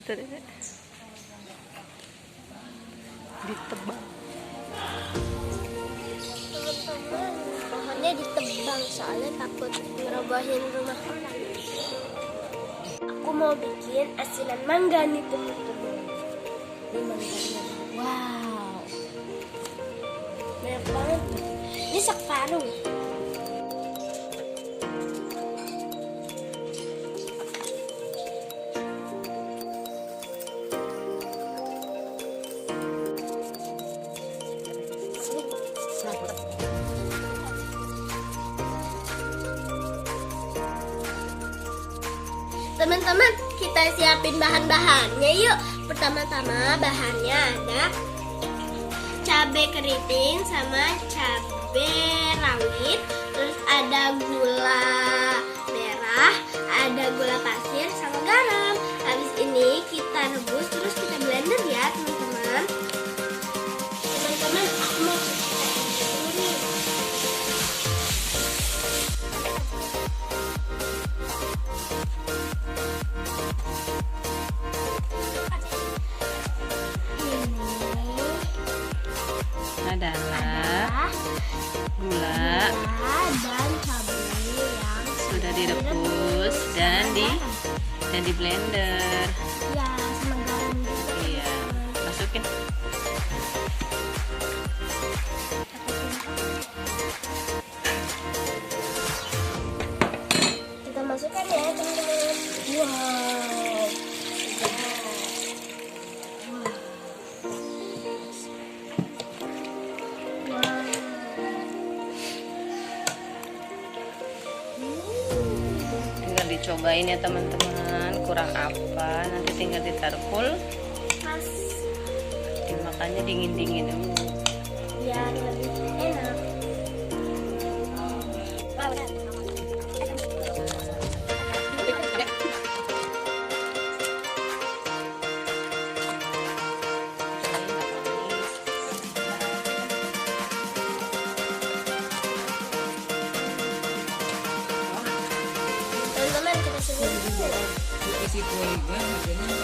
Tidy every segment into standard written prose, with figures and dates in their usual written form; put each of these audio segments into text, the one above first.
Ditebang. Teman-teman, pohonnya ditebang soalnya takut ngerobohin rumah orang. Aku mau bikin asinan mangga nih teman-teman. Ini mangganya, wow, banyak banget. Ini sekarung. Teman-teman, kita siapin bahan-bahannya yuk. Pertama-tama bahannya ada cabai keriting sama cabai rawit. Terus ada gula merah, ada gula pasir sama garam. Habis ini kita rebus terus kita blender ya teman-teman. Teman-teman, aku mau dulu nih. Adalah gula Dan cabai yang sudah direbus dan di blender. ya sama garam gitu. Iya, masukin. Kita masukkan ya teman-teman. Wow. Tinggal dicobain ya teman-teman, kurang apa nanti tinggal ditaruh Pas dimakannya dingin-dingin dulu. biar lebih enak. Teman-teman, kita sebut isi polygon harganya 40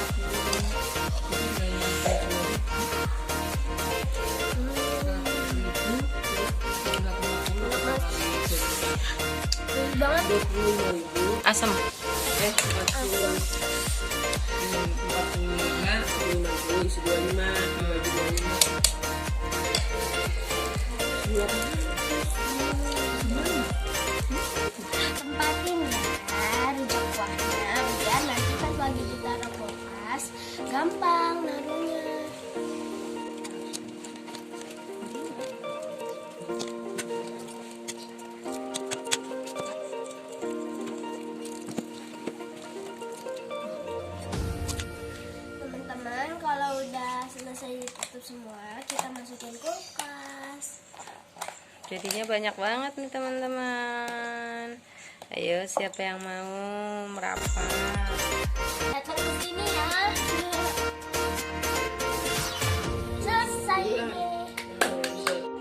banget. 25.000 Asam. 45 isi 25 Tempatin ya rujak kuahnya biar nanti pas lagi ditaruh kulkas gampang naruhnya. Teman-teman, kalau udah selesai ditutup semua, kita masukin kulkas. Jadinya banyak banget nih teman-teman. Ayo, siapa yang mau merapat? Datang ke sini ya. Selesai deh.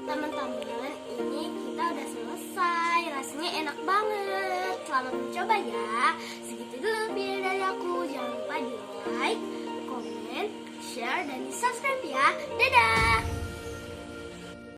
Teman-teman, ini kita udah selesai. Rasanya enak banget. Selamat mencoba ya. Segitu dulu video dari aku. Jangan lupa di like, komen, share, dan di subscribe ya. Dadah.